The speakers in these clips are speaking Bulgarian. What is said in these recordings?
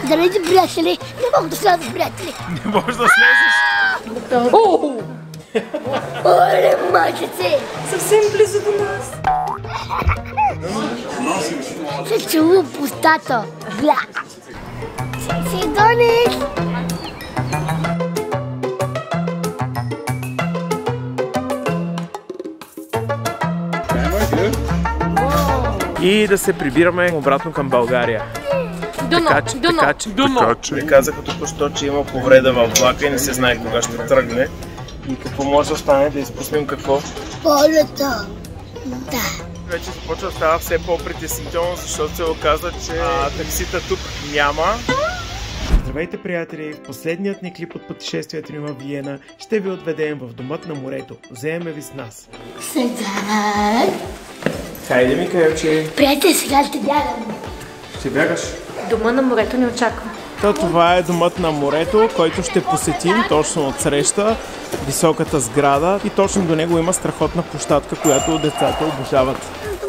Здравейте, приятели! Не мога да сляза, приятели! Не можеш да слезеш! Оле, мачице! Съвсем близо до нас. Се целува в устата. Бля! Сидоник! И да се прибираме обратно към България. Така че казаха току-що, че има повреда във влака и не се знае кога ще тръгне. И какво може да стане, да изпуснем какво? Полета! Да. Вече започва да става все по-притеснително, защото се оказа, че таксита тук няма. Здравейте, приятели! В последният ни клип от пътешествието ни във Виена ще ви отведем в домът на морето. Вземем ви с нас. Сега... Хайде, Микаелче! Приятели, сега ще бягам. Ще бягаш? Дома на морето ни очаква. Това е домът на морето, който ще посетим точно от среща, високата сграда, и точно до него има страхотна площадка, която децата обожават.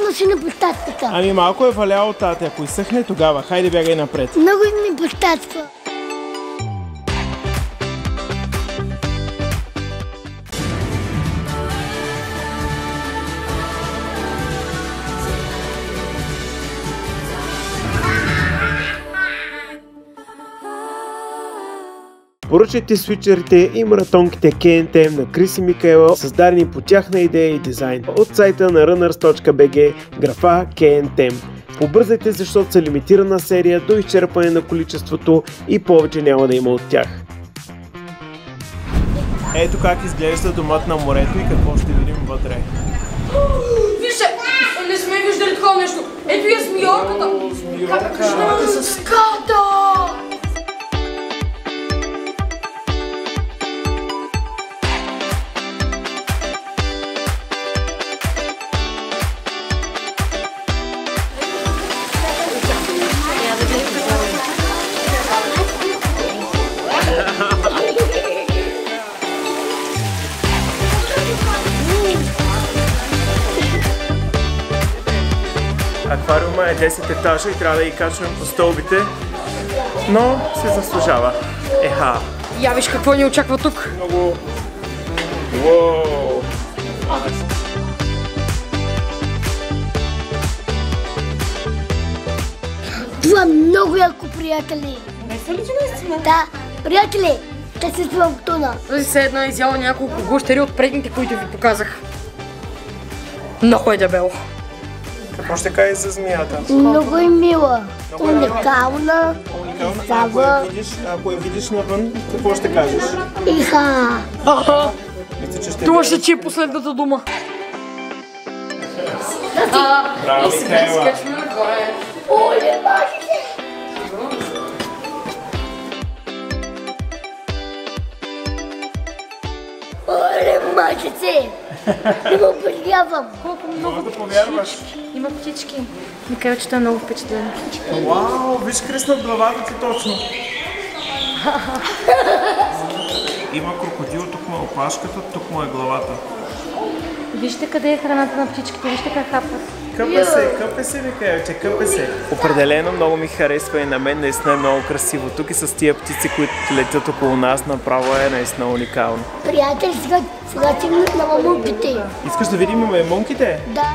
Но си на площадката. Ами малко е валяло, тате, ако изсъхне тогава. Хайде, бягай напред. Много ми площадка. Поръчайте свичерите и маратонките K&M на Крис и Микаела, създадени по тяхна идея и дизайн. От сайта на runners.bg, графа K&M. Побързайте, защото са лимитирана серия до изчерпване на количеството и повече няма да има от тях. Ето как изглежда домът на морето и какво ще видим вътре. Вижте! Не сме виждали такова нещо! Ето и е змиорката! Как с ската! Аквариума е 10 етажа и трябва да ги качваме по стълбите, но се заслужава. Еха! Я виж какво ни очаква тук! Много... Уоу! Това е много яко, приятели. Не ли, че наистина? Да, приятели, ще се свам в тона. Този се една изяла няколко гущери от предните, които ви показах. Много е дебело. Какво ще кажеш за змията? Много е мила. Уникална. Зава. Ако я видиш навън, какво ще кажеш? Иха. Мисля, че ще Това ще ти е последната дума. Браво, Микаела! Оле, мачице! Оле, мачице! Не го повярвам. Колко Много да повярваш. Има птички. Микаелчето е много впечатлен. Вау, виж Крис над главата ти точно. Има крокодил, тук му е опашката, тук му е главата. Вижте къде е храната на птичките, вижте как хапват. Къпе се, Микаелче, къпе се. Определено много ми харесва и на мен наистина е много красиво. Тук и с тия птици, които летят около нас, направо е наистина уникално. Приятели, сега стигнат на мамулките. Искаш да видим маймунките? Да.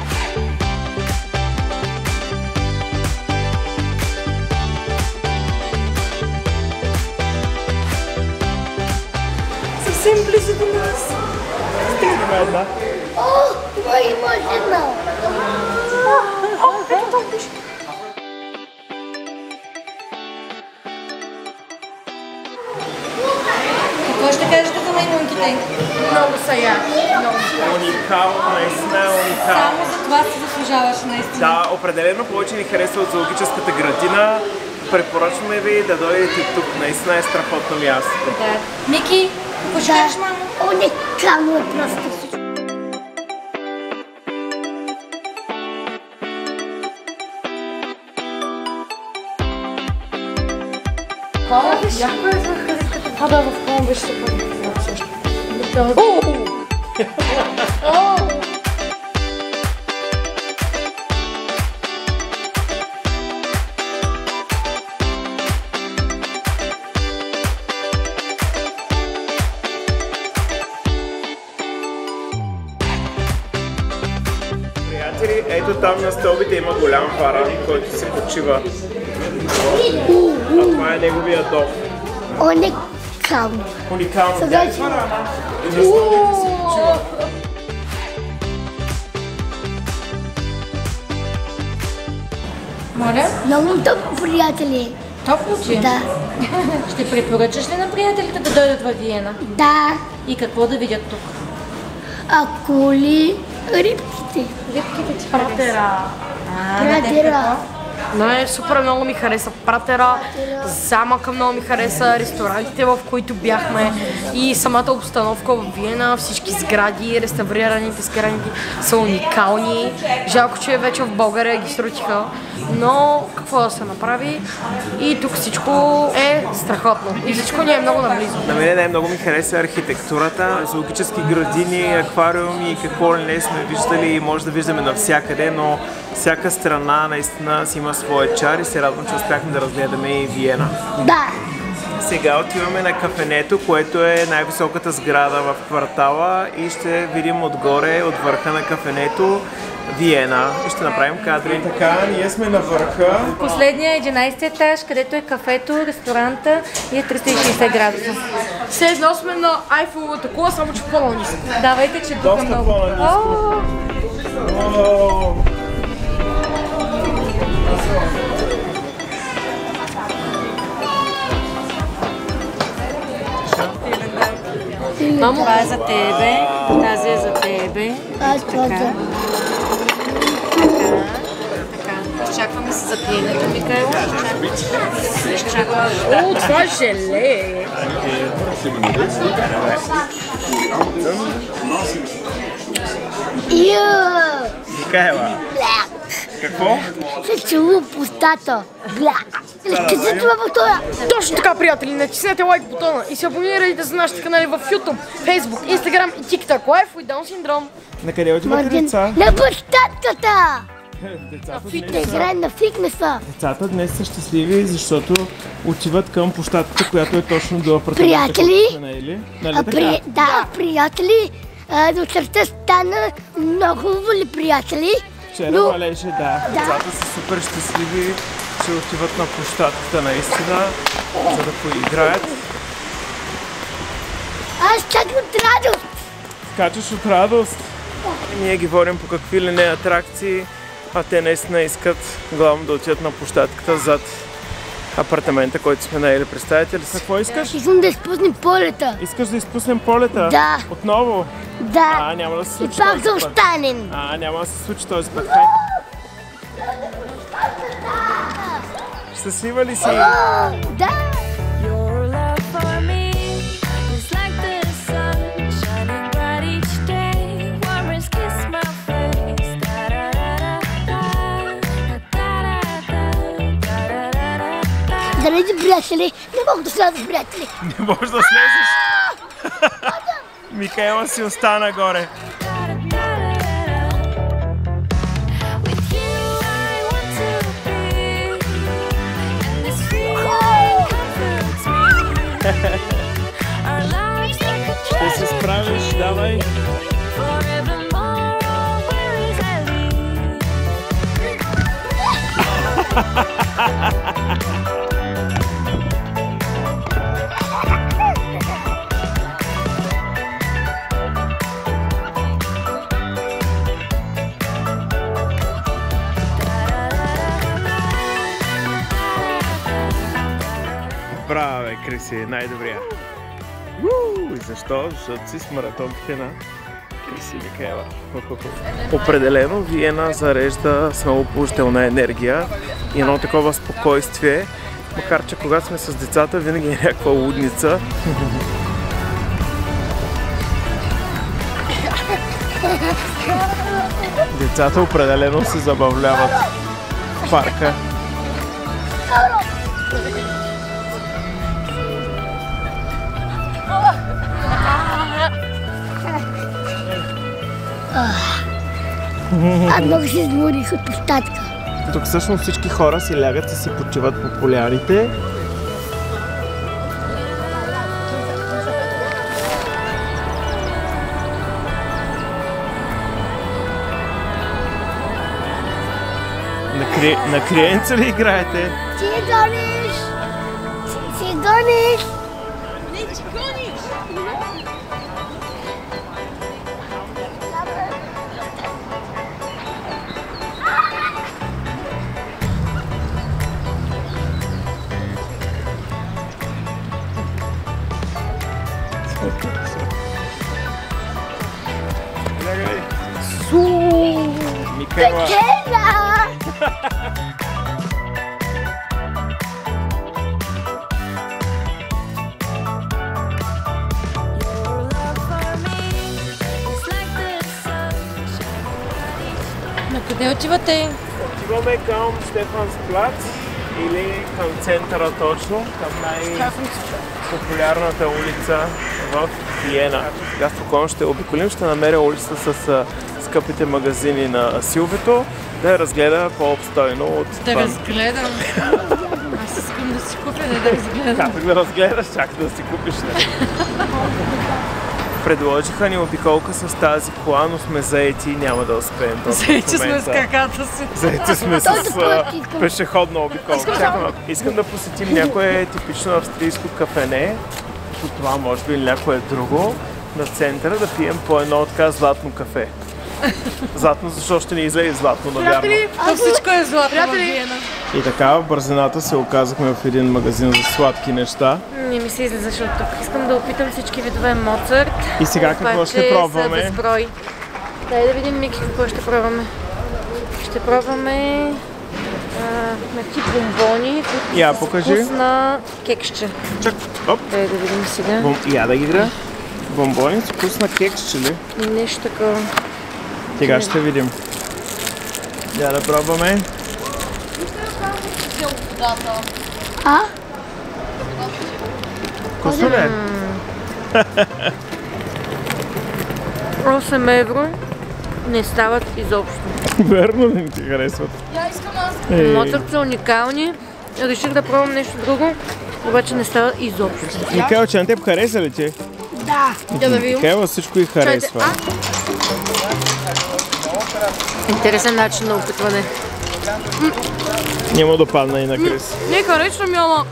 Съвсем близо до нас. Има една. О, това има една. Ето там пише. Какво ще кажете за маймунките? Много са яки. Уникално, наистина е уникално. Само за това си заслужаваш наистина. Да, определено повече ни харесва от зоологическата градина. Препоръчваме ви да дойдете тук. Наистина е страхотно място. Да. Мики, какво ще кажеш, мамо? Уникално е просто. Яко е за хазитката. А да, в това беше супер. ето там на стълбите има голям фаран, който се почива. А това е неговия дом. Уникално. Уникално. Сега Дай ще- фарана. И на стълбите се почива. Моля? Много топло, приятели. Топло ти? Да. Ще препоръчаш ли на приятелите да дойдат във Виена? Да. И какво да видят тук? Акули, рибките. Рибките ти пратера. Пратера. Не, супер много ми хареса Пратера, замъка много ми хареса, ресторантите, в които бяхме и самата обстановка в Виена, всички сгради, реставрираните сгради са уникални. Жалко, че вече в България ги срутиха, но какво да се направи и тук всичко е страхотно и всичко ни е много наблизо. На мен най-много ми хареса архитектурата, зоологически градини, аквариуми и какво ли не сме виждали и може да виждаме навсякъде, но всяка страна наистина си има своя чар и се радвам, че успяхме да разгледаме и Виена. Да. Сега отиваме на кафенето, което е най-високата сграда в квартала и ще видим отгоре, от върха на кафенето, Виена и ще направим кадри. Така, ние сме на върха. Последния 11 етаж, където е кафето, ресторанта и е 360 градуса. Все едно сме на Айфеловата кула, само че по-ниско. Давайте, че духа Доста много. по-ниско. О! Мамо, това е за тебе, тази е за тебе. Това Така. Изчакваме се за пиенето, Микайло. О, това е желе! Микаела, какво? Се чува пустата. Кажи това по това. Точно така, приятели, натиснете лайк бутона и се абонирайте за нашите канали в YouTube, Facebook, Instagram и TikTok. Life with Down Syndrome. На къде отивате, деца? На площадката! Децата Да играем на фитнеса. Децата днес са щастливи, защото отиват към площадката, която е точно до апартамента, Приятели? който сме наели. Нали така? Да, приятели. Вечерта стана много хубаво, приятели. Вчера валеше, да. Децата са супер щастливи, че отиват на площадката наистина, за да поиграят. Аз чакам от радост. Скачаш от радост. Ние ги водим по какви ли не атракции, а те наистина искат главно да отидат на площадката зад апартамента, който сме наели. Представете ли си? Какво искаш? Искам да изпуснем полета. Искаш да изпуснем полета? Да. Отново? Да. Няма да се И случи пак този да път. останем. Няма да се случи този път. Хай. Щастлива ли си? Да. Your love for me is like the sun shining bright each day. Warmest kiss my face. Da da da da da da da da. Здравейте, приятели. Не мога да сляза, приятели. Не можеш да слезеш. Микаела си остана горе. With you I want to be, and this feeling comforts me. Our lives like a Ще се справиш, давай. forevermore. Where is Ellie? Браво, бе, Криси, най-добрия. И защо? Защото си с маратонките на Криси Микаела. Определено Виена зарежда с много положителна енергия и едно такова спокойствие, макар че когато сме с децата винаги е някаква лудница. Децата определено се забавляват в парка. Аз много се изморих от площадка. Тук всъщност всички хора си лягат и си почиват по поляните. На криенца ли играете? Ти гониш! Ти гониш! Микела! Кена! Your love for me is like the sun shining bright. На къде отивате? Отиваме към Стефанс плац или към центъра точно, към най-популярната улица в Виена. Сега спокойно ще обиколим, ще намеря улица с скъпите магазини на Силвито, да я разгледа по-обстойно от Да това. разгледам. Аз искам да си купя, не да разгледам. Как да разгледаш, чак да си купиш. Предложиха ни обиколка с тази кола, но сме заети и няма да успеем. Заети сме с краката си. Заети сме с пешеходна обиколка. Искам да посетим някое типично австрийско кафене, това може би или някое друго, на центъра да пием по едно така златно кафе. Златно, защото ще ни излезе златно, навярно. То всичко е златно в Виена. И така, в бързината се оказахме в един магазин за сладки неща. Не ми се излизаш от тук. Искам да опитам всички видове Моцарт. И сега какво ще Обаче пробваме? са безброй. Дай да видим, Мики, какво ще пробваме. Ще пробваме на тип бомбони, Я, които са покажи. вкус на кексче. Чак, оп, Дай да видим сега. я да ги гра. Бомбони с вкус на кексче ли? Нещо такова. Сега ще видим. Я да пробваме. А? Вкусно ли е? 8 евро не стават изобщо. Верно ли ми ти харесват? Моцарт са уникални. Реших да пробвам нещо друго, обаче не става изобщо. Микаел, че на теб хареса ли ти? Да. Да видим. Микаела всичко и харесва. Интересен начин на опитване. Няма да падна и на Крис. Не харесва ми, ама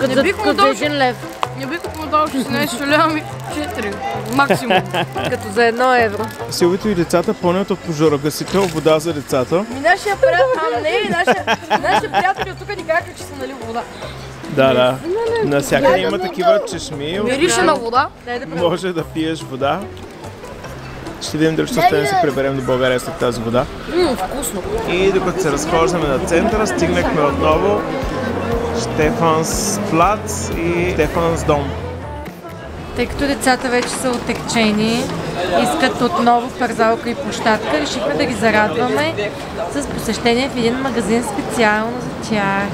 Не бих му дал, 1 лев. не бих му дал 16 лева, ми 4 максимум. Като за 1 евро. Силвито и децата пълнят от пожарогасител, вода за децата. Ми нашия приятел, нашия приятел от тук ни казаха, че са налил вода. Да. Насякъде има такива чешми. Мирише на вода. Може да пиеш вода. Ще видим дали ще успеем да се приберем до България след тази вода. Вкусно. И докато се разхождаме на центъра, стигнахме отново Стефанс плац и Стефанс дом. Тъй като децата вече са отекчени, искат отново парзалка и площадка, решихме да ги зарадваме с посещение в един магазин специално за тях.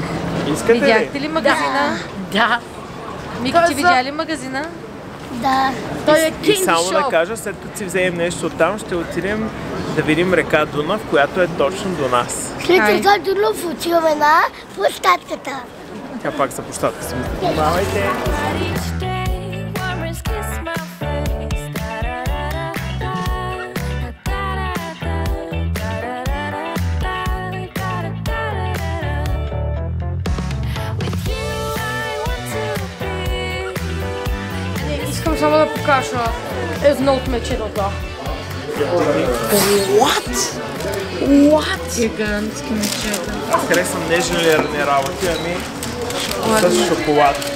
Искате ли? Видяхте ли магазина? Да. Мики, ти видя ли магазина? Да. Той е И кинг само да шоп. кажа, след като си вземем нещо оттам, ще отидем да видим река Дунав, която е точно до нас. След това Дунав отиваме на площадката. Тя пак са площадка си. Внимавайте! Each day, worries kiss my face. With you, I want to be. Искам само да покажа едно от мечетата. Гигантски мечета. Аз харесвам не железни работи, ами с шоколад.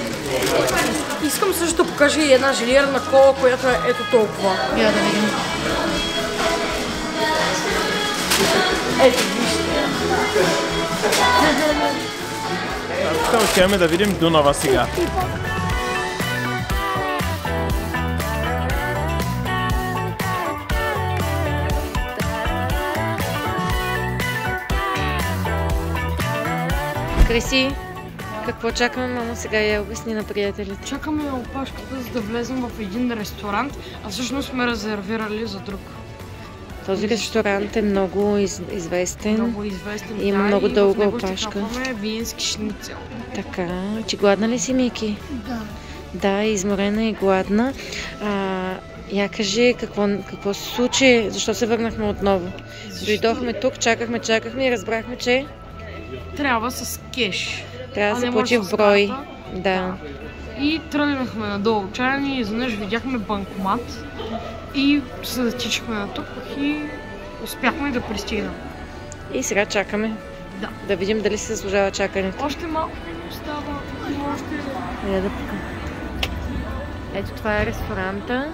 Искам също да покажа и една желиерна кола, която е ето толкова. Я да видим. Ето, вижте. Ще отиваме да видим Дунава сега. Криси, какво чакаме, мама? Сега я обясни на приятелите. Чакаме на опашката, за да влезем в един ресторант, а всъщност сме резервирали за друг. Този ресторант е много известен. Много известен. Има да, много и дълга в него ще опашка. хапваме виенски шницел. Така, че гладна ли си, Мики? Да. Да, изморена и гладна. Я кажи какво се случи, защо се върнахме отново? Дойдохме тук, чакахме и разбрахме, че трябва с кеш. Трябва да А се не плати може в с брой. карта. Да. И тръгнахме надолу чайни и изведнъж видяхме банкомат и се затичахме на тук и успяхме да пристигнем. И сега чакаме. Да. Да видим дали се заслужава чакането. Още малко остава, има още... Ето това е ресторанта.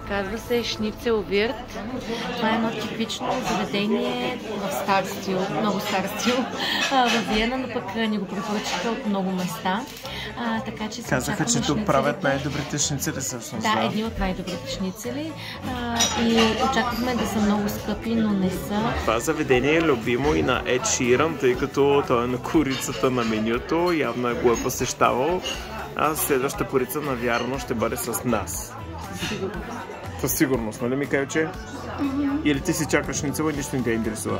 Казва се Шницел Вирт. Това е едно типично заведение в стар стил, много стар стил в Виена, но пък ни го препоръчаха от много места. Така че Казаха, че тук правят най-добрите шницели всъщност. Да, едни от най-добрите шницели. И очаквахме да са много скъпи, но не са. Това заведение е любимо и на Ед Ширан, тъй като той е на корицата на менюто, явно го е посещавал. А следващата порица навярно ще бъде с нас. Със сигурност, нали ми Кайче? Или ти си чакаш шницела и нищо не те интересува?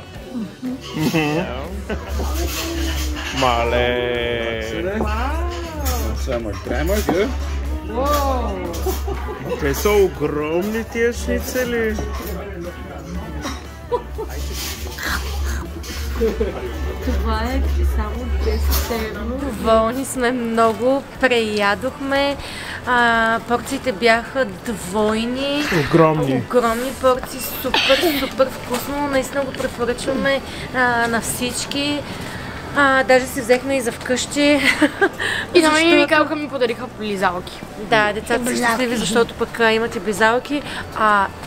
Мале! Те са огромни тия шницели! Това е само 10 евро. Доволни сме много, преядохме. Порциите бяха двойни. Огромни. Огромни порции, супер вкусно. Наистина го препоръчваме на всички. Даже си взехме и за вкъщи. И на мен и Микалка ми подариха близалки. Да, децата са щастливи, защото пък имат и близалки.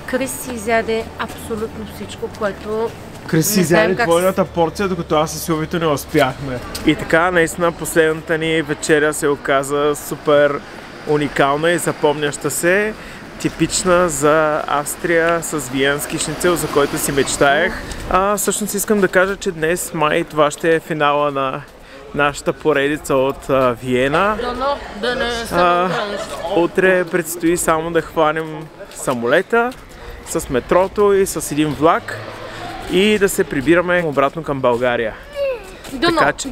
Крис си изяде абсолютно всичко, което Крис си изяде двойната порция, докато аз и Силвито не успяхме. И така, наистина последната ни вечеря се оказа супер уникална и запомняща се. Типична за Австрия с виенски шницел, за който си мечтаех. Всъщност искам да кажа, че днес май това ще е финала на нашата поредица от Виена. Утре предстои само да хванем самолета с метрото и с един влак и да се прибираме обратно към България. Така че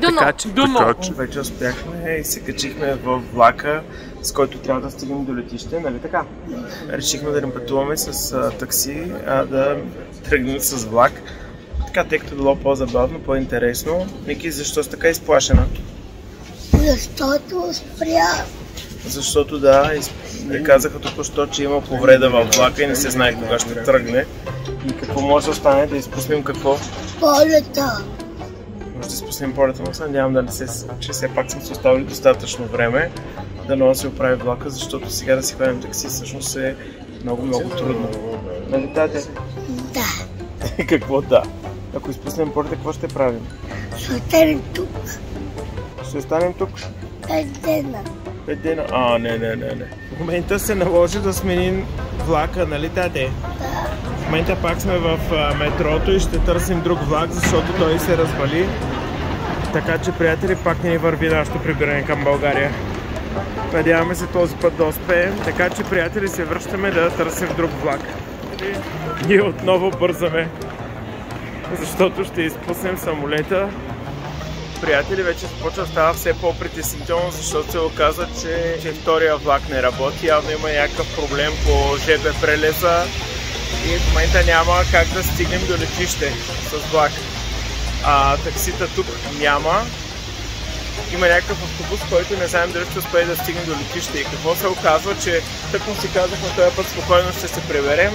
вече успяхме и се качихме в влака, с който трябва да стигнем до летище, нали така? Решихме да не пътуваме с такси, а да тръгнем с влак. Така, тъй като било по-забавно, по-интересно. Ники, защо си така изплашена? Защото спря. Защото да, не казаха току-що, че има повреда във влака и не се знае кога ще тръгне. И какво може да стане, да изпуснем какво? Полета. Може да изпуснем полета, но се надявам да не се случи. Все пак съм се оставили достатъчно време да не се оправи влака, защото сега да си хванем такси всъщност е много трудно. Нали, тате? Да. Какво да? Ако изпуснем полета, какво ще правим? Ще останем тук. Ще останем тук? 5 дена. 5 дена? Не. В момента се наложи да сменим влака, нали, тате? В момента пак сме в метрото и ще търсим друг влак, защото той се развали. Така че, приятели, пак не ни върви нашето прибиране към България. Надяваме се този път да успеем. Така че, приятели, се връщаме да търсим друг влак. Ние отново бързаме, защото ще изпуснем самолета. Приятели, вече започва да става все по-притеснително, защото се оказа, че втория влак не работи. Явно има някакъв проблем по ЖП прелеза и в момента няма как да стигнем до летище с влак. Таксита тук няма. Има някакъв автобус, който не знаем дали ще успее да стигне до летище. И какво се оказва, че тъкмо си казахме този път спокойно ще се приберем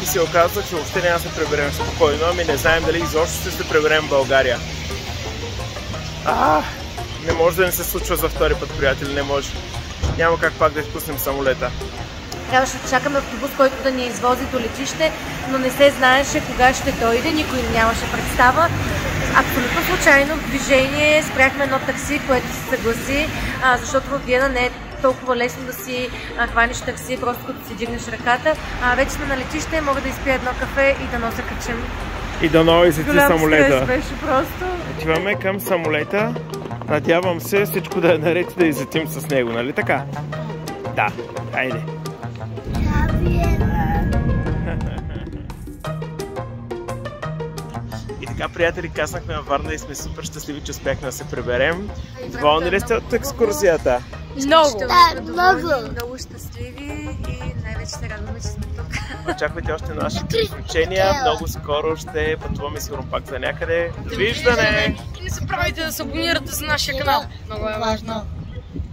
и се оказва, че въобще няма да се приберем спокойно, ами не знаем дали изобщо ще се приберем в България. Не може да не се случва за втори път, приятели, не може. Няма как пак да изпуснем самолета. Трябваше да чакаме автобус, който да ни извози до летище, но не се знаеше кога ще дойде, никой нямаше представа. Абсолютно случайно в движение спряхме едно такси, което се съгласи, защото в Виена не е толкова лесно да си хванеш такси, просто като си дигнеш ръката. Вече сме на летище, мога да изпия едно кафе и да нося качем. И да нови излети самолета. Голям стрес беше просто. Отиваме към самолета. Надявам се всичко да е наред и да излетим с него, нали така? Да, айде. И така, приятели, каснахме във Варна и сме супер щастливи, че успяхме да се приберем. Доволни ли сте от екскурзията? Много! Да, много. Много щастливи и най-вече вече се радваме, че сме тук. Очаквайте още наши приключения. Много скоро ще пътуваме сигурно пак за някъде. Довиждане! И не забравяйте да се абонирате за нашия канал. Много е важно.